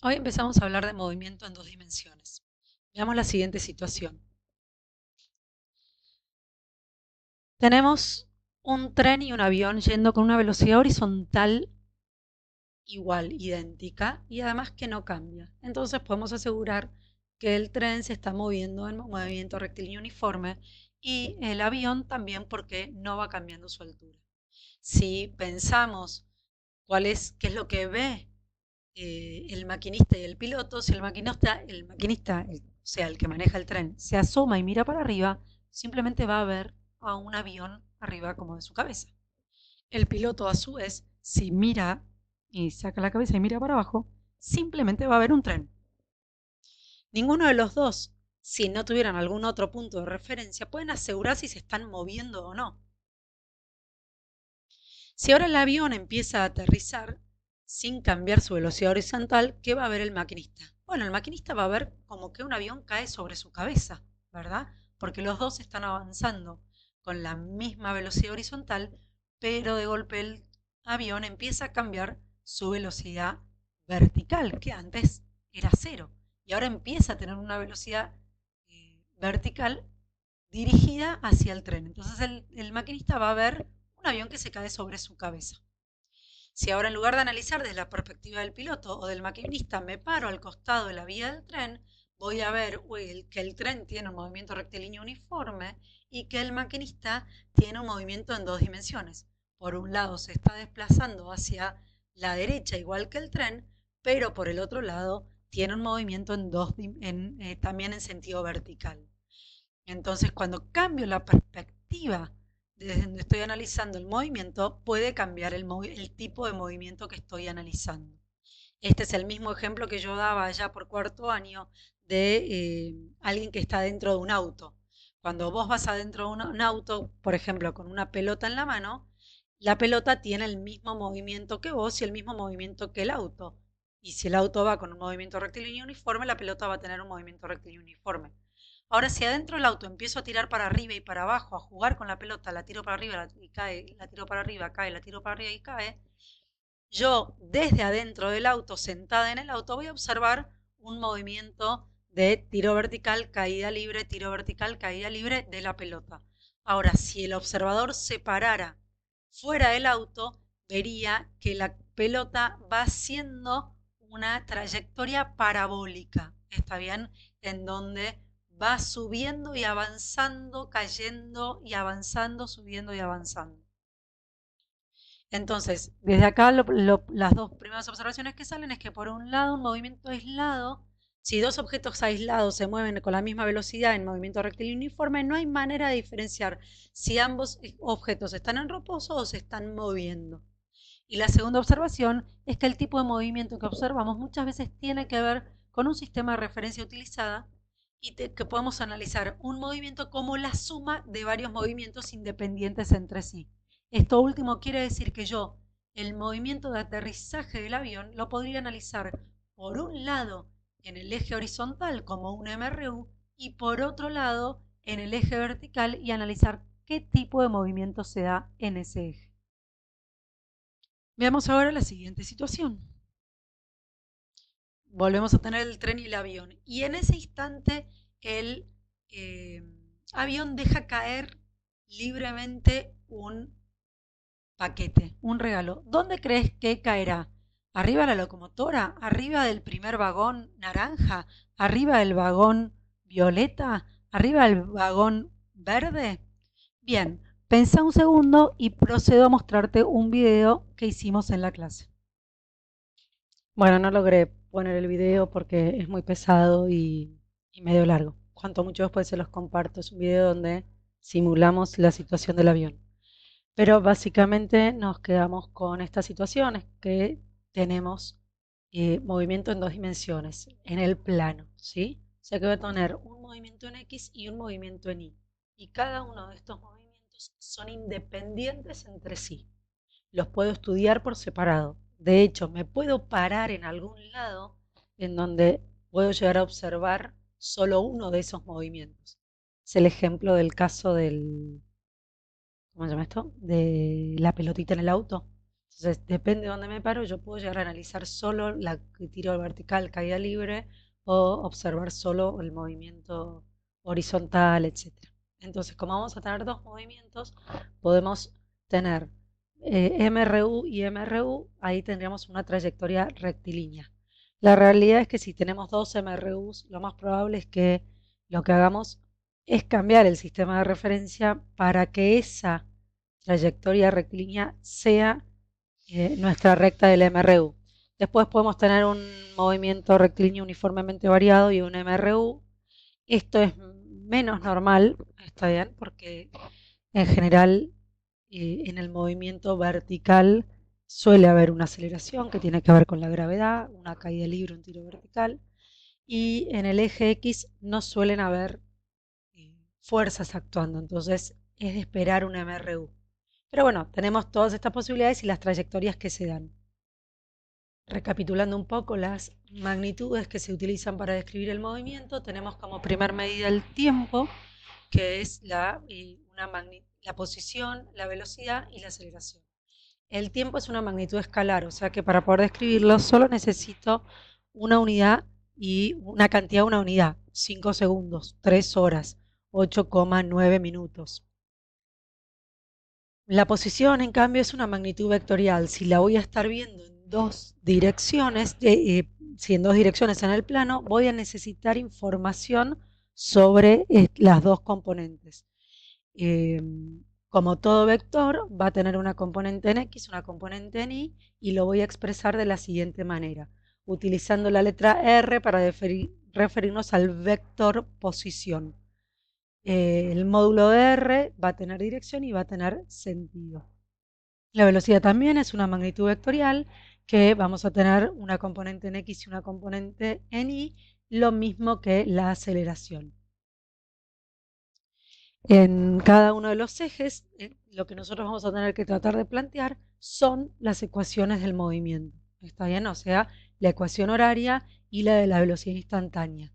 Hoy empezamos a hablar de movimiento en dos dimensiones. Veamos la siguiente situación. Tenemos un tren y un avión yendo con una velocidad horizontal igual, idéntica, y además que no cambia. Entonces podemos asegurar que el tren se está moviendo en movimiento rectilíneo uniforme y el avión también porque no va cambiando su altura. Si pensamos qué es lo que ve el maquinista y el piloto, si o sea, el que maneja el tren, se asoma y mira para arriba, simplemente va a ver a un avión arriba como de su cabeza. El piloto, a su vez, si mira y saca la cabeza y mira para abajo, simplemente va a ver un tren. Ninguno de los dos, si no tuvieran algún otro punto de referencia, pueden asegurar si se están moviendo o no. Si ahora el avión empieza a aterrizar sin cambiar su velocidad horizontal, ¿qué va a ver el maquinista? Bueno, el maquinista va a ver como que un avión cae sobre su cabeza, ¿verdad? Porque los dos están avanzando con la misma velocidad horizontal, pero de golpe el avión empieza a cambiar su velocidad vertical, que antes era cero, y ahora empieza a tener una velocidad vertical dirigida hacia el tren. Entonces el maquinista va a ver un avión que se cae sobre su cabeza. Si ahora en lugar de analizar desde la perspectiva del piloto o del maquinista me paro al costado de la vía del tren, voy a ver que el tren tiene un movimiento rectilíneo uniforme y que el maquinista tiene un movimiento en dos dimensiones. Por un lado se está desplazando hacia la derecha igual que el tren, pero por el otro lado tiene un movimiento también en sentido vertical. Entonces, cuando cambio la perspectiva desde donde estoy analizando el movimiento, puede cambiar el tipo de movimiento que estoy analizando. Este es el mismo ejemplo que yo daba ya por cuarto año de alguien que está dentro de un auto. Cuando vos vas adentro de un auto, por ejemplo, con una pelota en la mano, la pelota tiene el mismo movimiento que vos y el mismo movimiento que el auto. Y si el auto va con un movimiento rectilíneo uniforme, la pelota va a tener un movimiento rectilíneo uniforme. Ahora, si adentro del auto empiezo a tirar para arriba y para abajo, a jugar con la pelota, la tiro para arriba y cae, la tiro para arriba, cae, la tiro para arriba y cae, yo desde adentro del auto, sentada en el auto, voy a observar un movimiento de tiro vertical, caída libre, tiro vertical, caída libre de la pelota. Ahora, si el observador se parara fuera del auto, vería que la pelota va haciendo una trayectoria parabólica, ¿está bien? En donde va subiendo y avanzando, cayendo y avanzando, subiendo y avanzando. Entonces, desde acá las dos primeras observaciones que salen es que por un lado un movimiento aislado, si dos objetos aislados se mueven con la misma velocidad en movimiento rectilíneo uniforme, no hay manera de diferenciar si ambos objetos están en reposo o se están moviendo. Y la segunda observación es que el tipo de movimiento que observamos muchas veces tiene que ver con un sistema de referencia utilizada y que podemos analizar un movimiento como la suma de varios movimientos independientes entre sí. Esto último quiere decir que yo el movimiento de aterrizaje del avión lo podría analizar por un lado en el eje horizontal como un MRU y por otro lado en el eje vertical y analizar qué tipo de movimiento se da en ese eje. Veamos ahora la siguiente situación. Volvemos a tener el tren y el avión. Y en ese instante el eh, avión deja caer libremente un paquete, un regalo. ¿Dónde crees que caerá? ¿Arriba de la locomotora? ¿Arriba del primer vagón naranja? ¿Arriba del vagón violeta? ¿Arriba del vagón verde? Bien, pensa un segundo y procedo a mostrarte un video que hicimos en la clase. Bueno, no logré poner el video porque es muy pesado y medio largo. Cuanto mucho después se los comparto. Es un video donde simulamos la situación del avión. Pero básicamente nos quedamos con estas situaciones que tenemos movimiento en dos dimensiones, en el plano, ¿sí? O sea que voy a tener un movimiento en X y un movimiento en Y. Y cada uno de estos movimientos son independientes entre sí. Los puedo estudiar por separado. De hecho, me puedo parar en algún lado en donde puedo llegar a observar solo uno de esos movimientos. Es el ejemplo del caso del, ¿cómo se llama esto? De la pelotita en el auto. Entonces, depende de dónde me paro, yo puedo llegar a analizar solo la que tiro vertical, caída libre, o observar solo el movimiento horizontal, etcétera. Entonces, como vamos a tener dos movimientos, podemos tener MRU y MRU, ahí tendríamos una trayectoria rectilínea. La realidad es que si tenemos dos MRUs, lo más probable es que lo que hagamos es cambiar el sistema de referencia para que esa trayectoria rectilínea sea nuestra recta del MRU. Después podemos tener un movimiento rectilíneo uniformemente variado y un MRU. Esto es menos normal, está bien, porque en general en el movimiento vertical suele haber una aceleración que tiene que ver con la gravedad, una caída libre, un tiro vertical, y en el eje X no suelen haber fuerzas actuando, entonces es de esperar un MRU. Pero bueno, tenemos todas estas posibilidades y las trayectorias que se dan. Recapitulando un poco las magnitudes que se utilizan para describir el movimiento, tenemos como primer medida el tiempo, que es la posición, la velocidad y la aceleración. El tiempo es una magnitud escalar, o sea que para poder describirlo solo necesito una unidad y una cantidad de una unidad, 5 segundos, 3 horas, 8,9 minutos. La posición, en cambio, es una magnitud vectorial. Si la voy a estar viendo en dos direcciones, si en dos direcciones en el plano, voy a necesitar información sobre las dos componentes. Eh, Como todo vector, va a tener una componente en X, una componente en Y, y lo voy a expresar de la siguiente manera, utilizando la letra R para referirnos al vector posición. El módulo de R va a tener dirección y va a tener sentido. La velocidad también es una magnitud vectorial que vamos a tener una componente en X y una componente en Y, lo mismo que la aceleración. En cada uno de los ejes, lo que nosotros vamos a tener que tratar de plantear son las ecuaciones del movimiento. ¿Está bien? O sea, la ecuación horaria y la de la velocidad instantánea.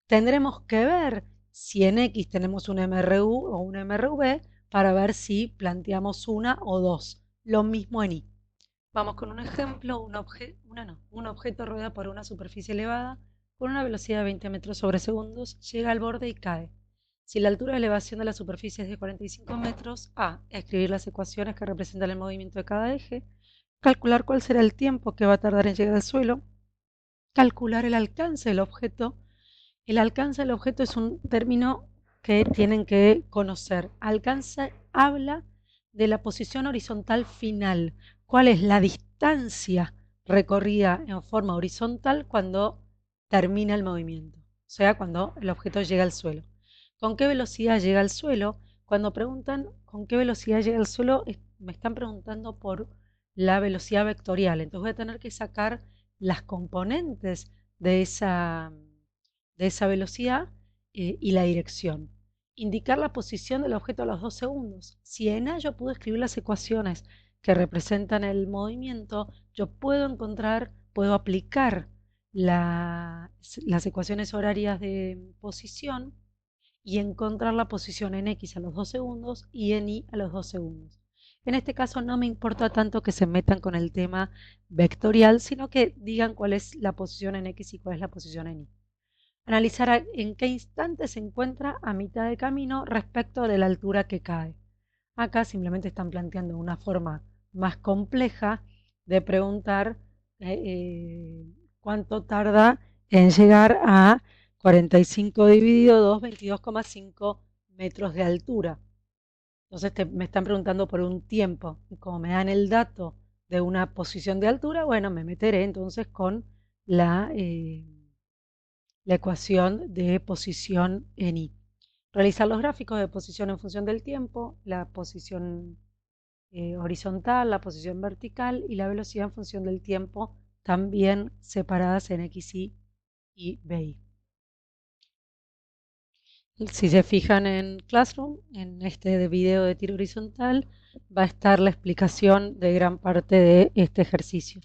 Tendremos que ver si en X tenemos un MRU o un MRV para ver si planteamos una o dos. Lo mismo en Y. Vamos con un ejemplo, un objeto rueda por una superficie elevada con una velocidad de 20 metros sobre segundos, llega al borde y cae. Si la altura de elevación de la superficie es de 45 metros, A. Escribir las ecuaciones que representan el movimiento de cada eje, calcular cuál será el tiempo que va a tardar en llegar al suelo, calcular el alcance del objeto. El alcance del objeto es un término que tienen que conocer. Alcance habla de la posición horizontal final. ¿Cuál es la distancia recorrida en forma horizontal cuando termina el movimiento? O sea, cuando el objeto llega al suelo. ¿Con qué velocidad llega al suelo? Cuando preguntan con qué velocidad llega al suelo, me están preguntando por la velocidad vectorial. Entonces voy a tener que sacar las componentes de esa velocidad y la dirección. Indicar la posición del objeto a los 2 segundos. Si en A yo puedo escribir las ecuaciones que representan el movimiento, yo puedo aplicar las ecuaciones horarias de posición y encontrar la posición en X a los 2 segundos y en Y a los 2 segundos. En este caso no me importa tanto que se metan con el tema vectorial, sino que digan cuál es la posición en X y cuál es la posición en Y. Analizar en qué instante se encuentra a mitad de camino respecto de la altura que cae. Acá simplemente están planteando una forma más compleja de preguntar cuánto tarda en llegar a 45 dividido 2, 22,5 metros de altura. Entonces me están preguntando por un tiempo. Y como me dan el dato de una posición de altura, bueno, me meteré entonces con la ecuación de posición en Y. Realizar los gráficos de posición en función del tiempo, la posición horizontal, la posición vertical y la velocidad en función del tiempo, también separadas en XY y BY. Si se fijan en Classroom, en este video de tiro horizontal, va a estar la explicación de gran parte de este ejercicio.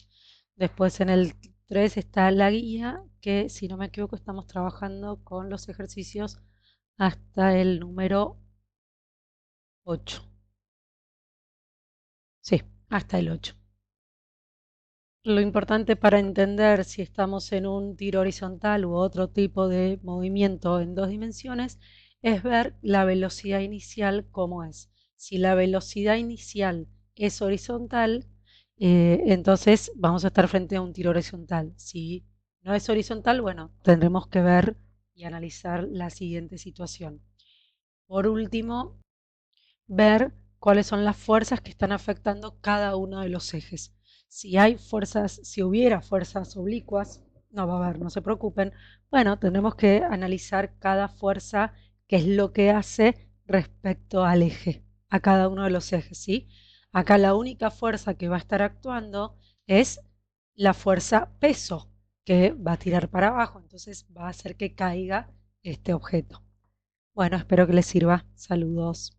Después en el 3 está la guía, que si no me equivoco estamos trabajando con los ejercicios hasta el número 8. Sí, hasta el 8. Lo importante para entender si estamos en un tiro horizontal u otro tipo de movimiento en dos dimensiones es ver la velocidad inicial cómo es. Si la velocidad inicial es horizontal, entonces vamos a estar frente a un tiro horizontal. Si no es horizontal, bueno, tendremos que ver y analizar la siguiente situación. Por último, ver cuáles son las fuerzas que están afectando cada uno de los ejes. Si hay fuerzas, si hubiera fuerzas oblicuas, no va a haber, no se preocupen. Bueno, tendremos que analizar cada fuerza, qué es lo que hace respecto al eje, a cada uno de los ejes, ¿sí? Acá la única fuerza que va a estar actuando es la fuerza peso, que va a tirar para abajo, entonces va a hacer que caiga este objeto. Bueno, espero que les sirva. Saludos.